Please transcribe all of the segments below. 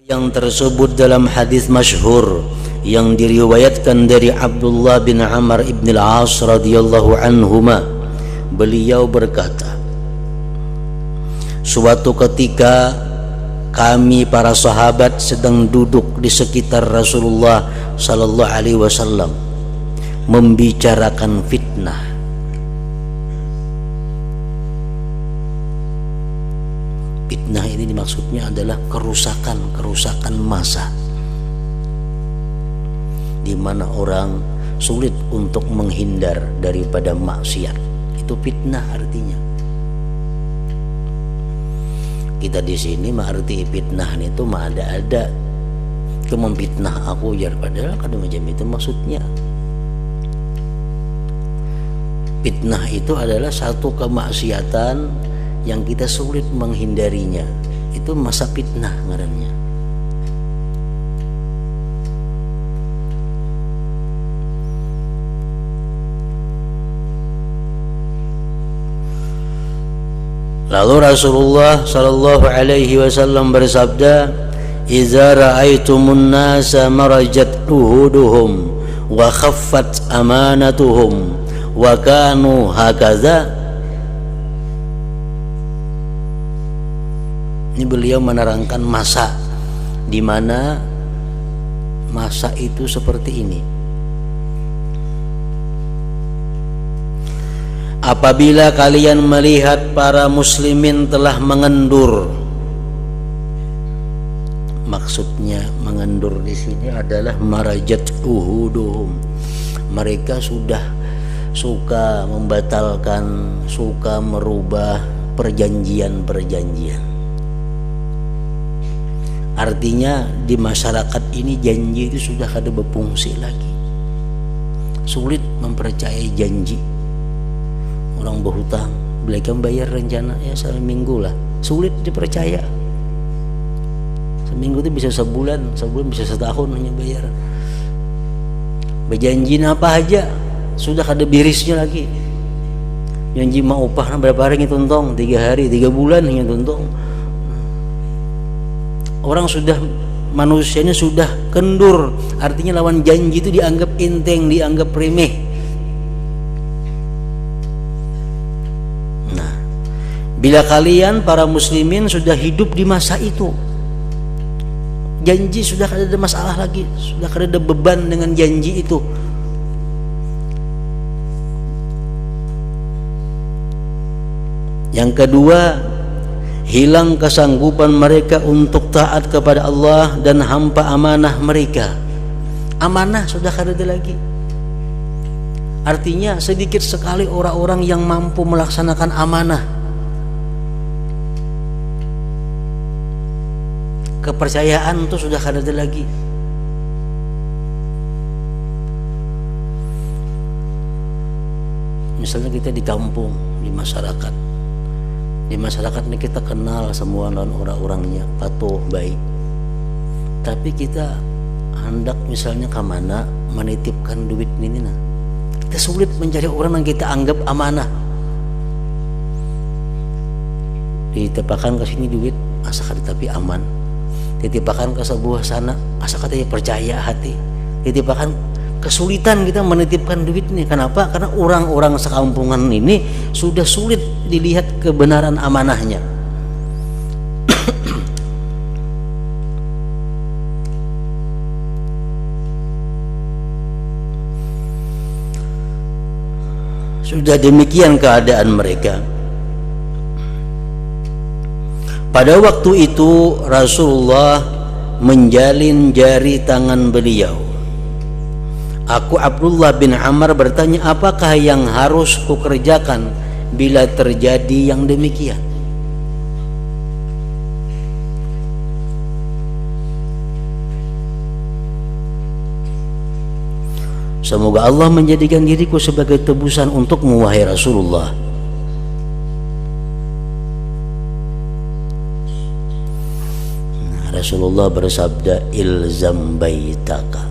yang tersebut dalam hadis masyhur yang diriwayatkan dari Abdullah bin Amr ibn al-As radhiyallahu anhuma. Beliau berkata, suatu ketika kami para sahabat sedang duduk di sekitar Rasulullah sallallahu alaihi wasallam membicarakan fitnah. Fitnah ini maksudnya adalah kerusakan massa, di mana orang sulit untuk menghindar daripada maksiat. Itu fitnah artinya. Kita di sini mengerti fitnah itu mah ada ke memfitnah aku jar, padahal kadang macam itu maksudnya. Fitnah itu adalah satu kemaksiatan yang kita sulit menghindarinya. Itu masa fitnah ngarannya. Lalu Rasulullah sallallahu alaihi wasallam bersabda, "Idza ra'aitumun nasa marajat uhuduhum wa khaffat amanatuhum wa kanu hakaza." Ini beliau menerangkan masa di mana masa itu seperti ini. Apabila kalian melihat para muslimin telah mengendur, maksudnya mengendur di sini adalah marajat uhuduhum. Mereka sudah suka membatalkan, suka merubah perjanjian-perjanjian. Artinya di masyarakat ini janji itu sudah kada berfungsi lagi. Sulit mempercayai janji. Orang berhutang, belikan bayar rencana ya seminggu lah, sulit dipercaya. Seminggu itu bisa sebulan bisa setahun hanya bayar. Berjanji apa aja sudah kada birisnya lagi. Janji mau upah berapa hari ngitung, 3 hari 3 bulan hanya tuntung. Orang sudah, manusianya sudah kendur, artinya lawan janji itu dianggap enteng, dianggap remeh. Nah, bila kalian para muslimin sudah hidup di masa itu, janji sudah kada ada masalah lagi, sudah kada ada beban dengan janji itu. Yang kedua, hilang kesanggupan mereka untuk taat kepada Allah dan hampa amanah mereka. Amanah sudah kada ada lagi. Artinya sedikit sekali orang-orang yang mampu melaksanakan amanah. Kepercayaan itu sudah kada ada lagi. Misalnya kita di kampung, di masyarakat. Di masyarakat ini kita kenal semua orang-orangnya, patuh, baik. Tapi kita hendak misalnya ke mana menitipkan duit ini, nah, kita sulit mencari orang yang kita anggap amanah. Dititipkan ke sini duit, asa kada tapi aman. Dititipkan ke sebuah sana, asa kada percaya hati. Dititipkan, kesulitan kita menitipkan duit ini. Kenapa? Karena orang-orang sekampungan ini sudah sulit dilihat kebenaran amanahnya. Sudah demikian keadaan mereka. Pada waktu itu Rasulullah menjalin jari tangan beliau. Aku Abdullah bin Amr bertanya, apakah yang harus kukerjakan bila terjadi yang demikian? Semoga Allah menjadikan diriku sebagai tebusan untukmu, wahai Rasulullah. Rasulullah bersabda, ilzam baitaka.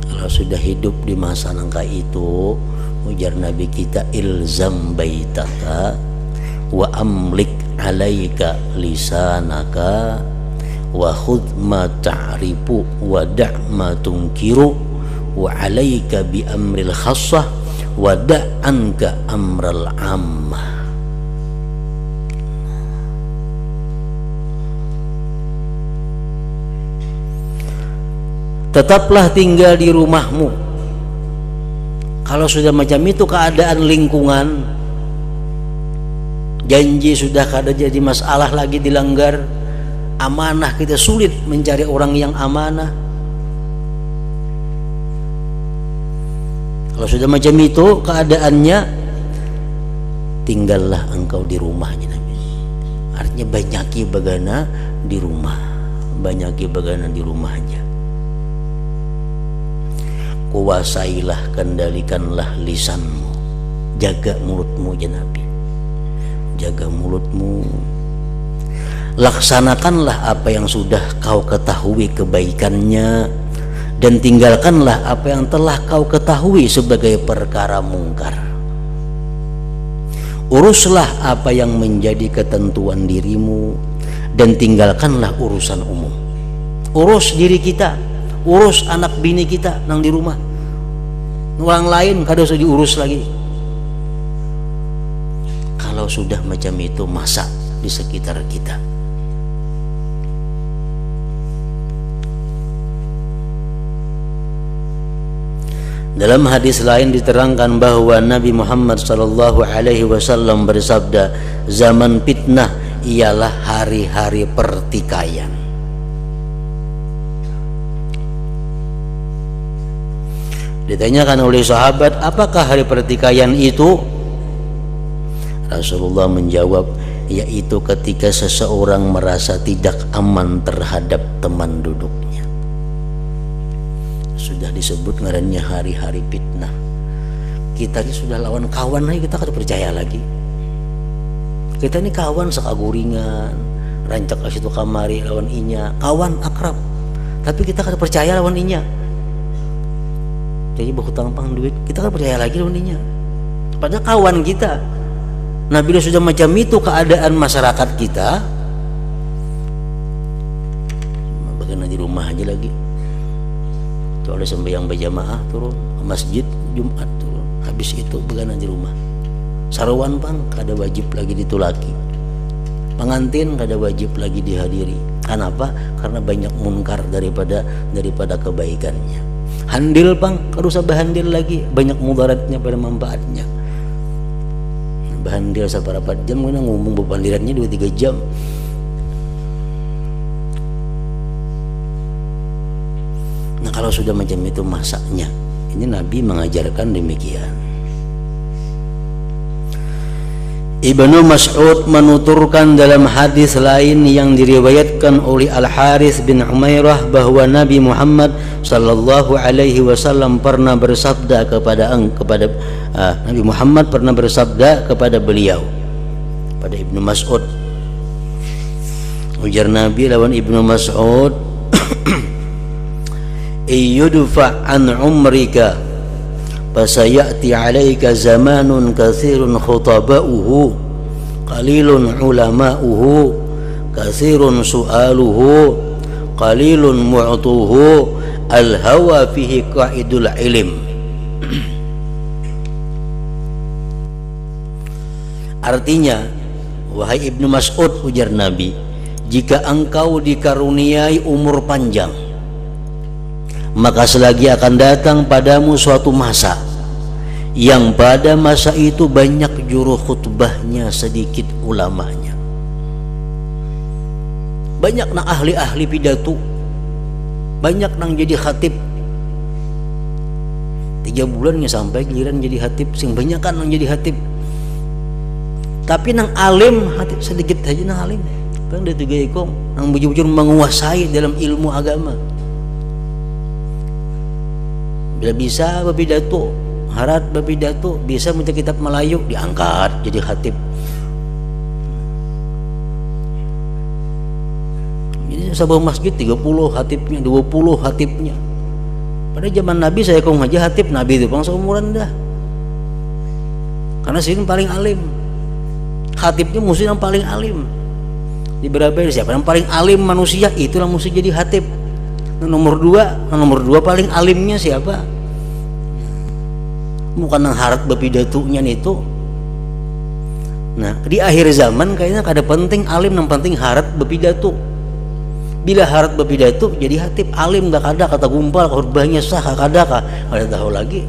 Kalau sudah hidup di masa nangka itu, ujar Nabi kita, ilzam baitaka wa amlik alaika lisanaka wa khudh ma ta'rifu wa da' ma tunkiru wa 'alaika bi amril khassah wa da' anka amral 'ammah. Tetaplah tinggal di rumahmu. Kalau sudah macam itu keadaan lingkungan, janji sudah kada jadi masalah lagi dilanggar, amanah kita sulit mencari orang yang amanah. Kalau sudah macam itu keadaannya, tinggallah engkau di rumahnya Nabi. Artinya banyaki bagana di rumah, banyaki bagana di rumahnya. Kuasailah, kendalikanlah lisanmu, jaga mulutmu ya Nabi, jaga mulutmu. Laksanakanlah apa yang sudah kau ketahui kebaikannya, dan tinggalkanlah apa yang telah kau ketahui sebagai perkara mungkar. Uruslah apa yang menjadi ketentuan dirimu, dan tinggalkanlah urusan umum. Urus diri kita, urus anak bini kita nang di rumah. Orang lain kada usah diurus lagi. Kalau sudah macam itu, masa di sekitar kita. Dalam hadis lain diterangkan bahwa Nabi Muhammad SAW bersabda, zaman fitnah ialah hari-hari pertikaian. Ditanyakan oleh sahabat, apakah hari pertikaian itu? Rasulullah menjawab, yaitu ketika seseorang merasa tidak aman terhadap teman duduknya. Sudah disebut ngarannya hari-hari fitnah. Kita ini sudah lawan kawan aja kita kada percaya lagi. Kita ini kawan sekaguringan, rancak ke situ kamari lawan inya, kawan akrab. Tapi kita kada percaya lawan inya. Jadi berhutang pang duit, kita kan percaya lagi lawannya. Padahal kawan kita. Nah bila sudah macam itu keadaan masyarakat kita, bagaimana di rumah aja lagi. Oleh sembahyang berjamaah turun ke masjid Jumat turun, habis itu bagaimana di rumah. Sarwan pang kada wajib lagi ditulaki, pengantin kada wajib lagi dihadiri. Kenapa? Karena banyak munkar daripada kebaikannya. Handil pang, kada usah bahandil lagi, banyak mudaratnya pada manfaatnya. Bahandil seberapa jam, kena ngomong bebandirannya 2-3 jam. Nah kalau sudah macam itu masaknya, ini Nabi mengajarkan demikian. Ibnu Mas'ud menuturkan dalam hadis lain yang diriwayatkan oleh Al-Harits bin Umairah bahwa Nabi Muhammad sallallahu alaihi wasallam pernah bersabda kepada Nabi Muhammad pernah bersabda kepada beliau, pada Ibnu Mas'ud. Ujar Nabi lawan Ibnu Mas'ud, "Iyudfa an umrika fasayati alaika zamanun katsirun khutaba'uhu qalilun ulama'uhu katsirun su'aluhu qalilun mu'tuhu al-hawa fihi qa'idul ilm." Artinya, wahai Ibnu Mas'ud, ujar Nabi, jika engkau dikaruniai umur panjang, maka selagi akan datang padamu suatu masa yang pada masa itu banyak juru khutbahnya, sedikit ulamanya. Banyak nang ahli-ahli pidato, banyak nang jadi khatib. 3 bulan nggak sampai giliran jadi khatib, sing banyak kan nang jadi khatib. Tapi nang alim khatib sedikit aja nang alim. Bang dia tiga ikong nang bujur-bujur menguasai dalam ilmu agama. Bila bisa berpidato, harat berpidato, bisa membaca kitab Melayu, diangkat jadi khatib. Jadi sebuah masjid 30 khatibnya, 20 khatibnya. Pada zaman Nabi saya kong aja khatib Nabi itu bang seumuran dah. Karena sini paling alim. Khatibnya mesti yang paling alim. Di berapa siapa yang paling alim manusia, itulah mesti jadi khatib. Nomor dua paling alimnya siapa? Bukan yang harat bepidatunya itu. Nah, di akhir zaman kayaknya kada penting alim, yang penting harat bepidato. Bila harat bepidato jadi khatib, alim gak kada, kata gumpal khutbahnya sah kada tahu lagi.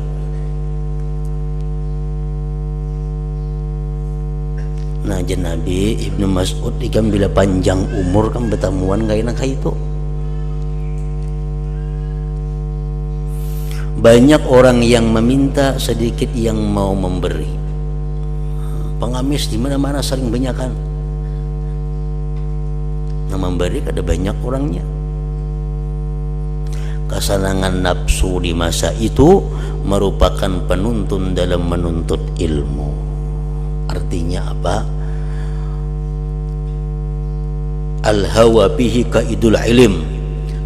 Nah, Nabi Ibnu Mas'ud ikan bila panjang umur kan bertemuan kayaknya kayak itu. Banyak orang yang meminta, sedikit yang mau memberi. Pengamis di mana-mana saling banyakan. Nah, memberi kada banyak orangnya. Kesenangan nafsu di masa itu merupakan penuntun dalam menuntut ilmu. Artinya apa? Al-hawa bihi kaidul ilm.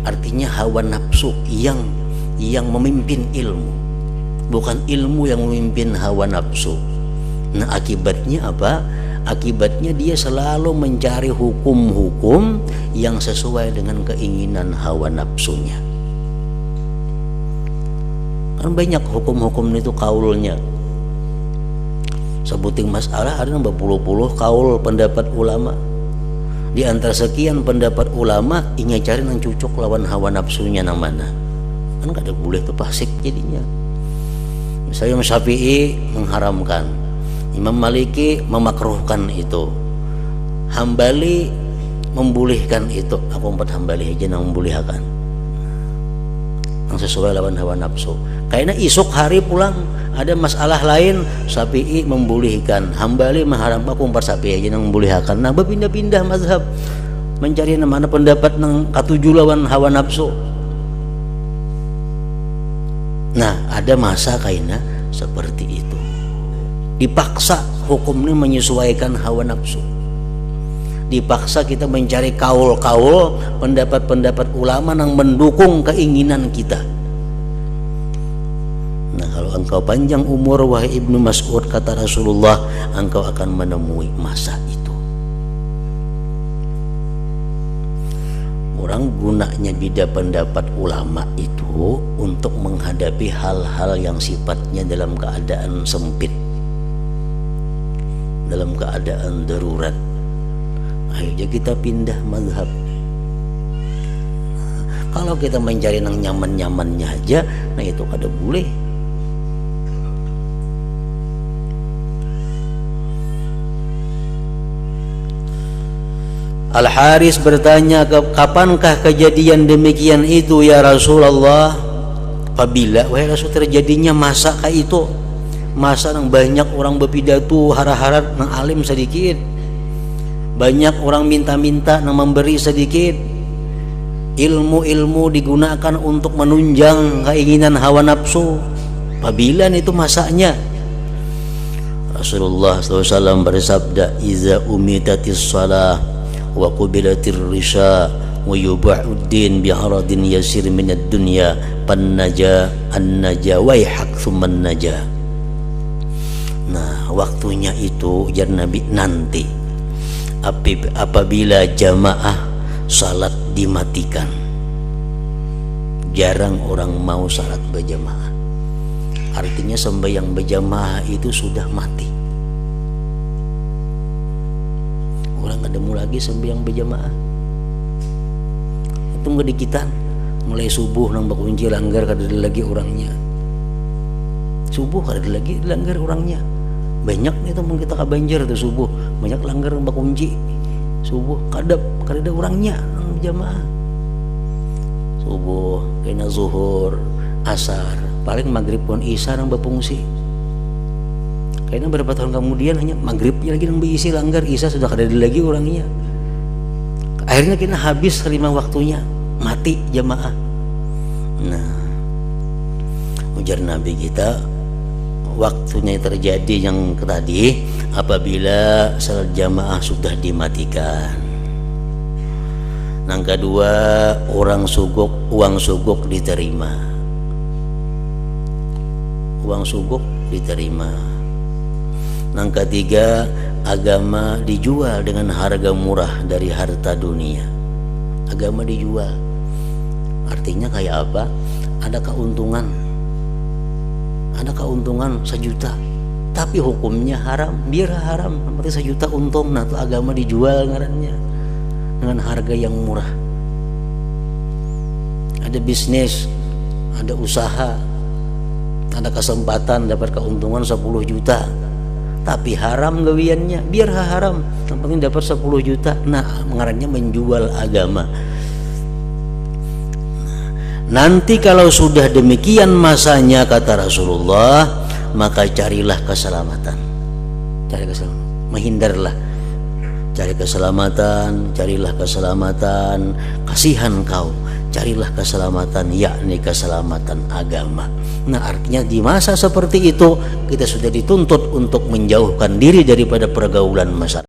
Artinya hawa nafsu yang memimpin ilmu, bukan ilmu yang memimpin hawa nafsu. Nah, akibatnya apa? Akibatnya dia selalu mencari hukum-hukum yang sesuai dengan keinginan hawa nafsunya. Kan banyak hukum-hukum itu kaulnya. Sebuting masalah ada berpuluh-puluh kaul pendapat ulama. Di antara sekian pendapat ulama, ingin cari yang cocok lawan hawa nafsunya yang mana. Kan kada boleh tuh fasik jadinya. Misalnya Imam Syafi'i mengharamkan, Imam Maliki memakruhkan itu, Hambali membolehkan itu. Aku 4 Hambali aja yang membolehkan, yang sesuai lawan hawa nafsu. Kayaknya isuk hari pulang ada masalah lain, Syafi'i membolehkan, Hambali mengharamkan, aku 4 Syafi'i aja yang membolehkan. Nah, berpindah-pindah mazhab mencari mana pendapat yang katuju lawan hawa nafsu. Nah, ada masa kayaknya seperti itu, dipaksa hukumnya menyesuaikan hawa nafsu, dipaksa kita mencari kaul-kaul pendapat-pendapat ulama yang mendukung keinginan kita. Nah, kalau engkau panjang umur wahai Ibnu Mas'ud, kata Rasulullah, engkau akan menemui masa itu. Orang gunanya beda pendapat ulama itu untuk menghadapi hal-hal yang sifatnya dalam keadaan sempit, dalam keadaan darurat. Akhirnya kita pindah mazhab. Kalau kita mencari yang nyaman-nyamannya aja, nah itu kada boleh. Al-Haris bertanya, kapankah kejadian demikian itu ya Rasulullah? Apabila wahai Rasul terjadinya masa kayak itu, masa yang banyak orang berpidato hara-harat nang alim sedikit, banyak orang minta-minta nang memberi sedikit, ilmu-ilmu digunakan untuk menunjang keinginan hawa nafsu. Apabila itu masanya, Rasulullah SAW bersabda, iza umitatis salah wa qubilatir risha wa yuba'uddin bi'aradin yasir minad dunya pannaja annaja waihak thumman naja. Nah, waktunya itu ujar Nabi, nanti apabila jamaah salat dimatikan, jarang orang mau salat berjamaah. Artinya sembahyang berjamaah itu sudah mati. Orang ketemu lagi sembahyang berjamaah. Itu ngedikitan mulai subuh nang bakunci langgar kada ada lagi orangnya. Subuh kada ada lagi langgar orangnya. Banyak itu mungkin kita kabanjir tuh subuh, banyak langgar nang bakunci. Subuh kada ada orangnya nang berjamaah. Subuh kena zuhur, asar, paling maghrib pun isya nang berfungsi. Kayaknya beberapa tahun kemudian hanya maghribnya lagi yang berisi langgar, isya sudah kada ada lagi orangnya. Akhirnya kita habis 5 waktunya, mati jamaah. Nah, ujar Nabi kita, waktunya terjadi yang tadi apabila salat jamaah sudah dimatikan. Yang kedua, uang suguk diterima. Uang suguk diterima. Yang ketiga, agama dijual dengan harga murah dari harta dunia. Agama dijual, artinya kayak apa? Ada keuntungan 1 juta, tapi hukumnya haram, biar haram, berarti 1 juta untung. Nah itu agama dijual ngarannya dengan harga yang murah. Ada bisnis, ada usaha, ada kesempatan dapat keuntungan 10 juta, tapi haram gawiannya, biar haram, yang penting dapat 10 juta. Nah ngarannya menjual agama. Nanti kalau sudah demikian masanya, kata Rasulullah, maka carilah keselamatan. Cari keselamatan, menghindarlah. Cari keselamatan, carilah keselamatan. Kasihan kau, carilah keselamatan, yakni keselamatan agama. Nah artinya di masa seperti itu kita sudah dituntut untuk menjauhkan diri daripada pergaulan masyarakat.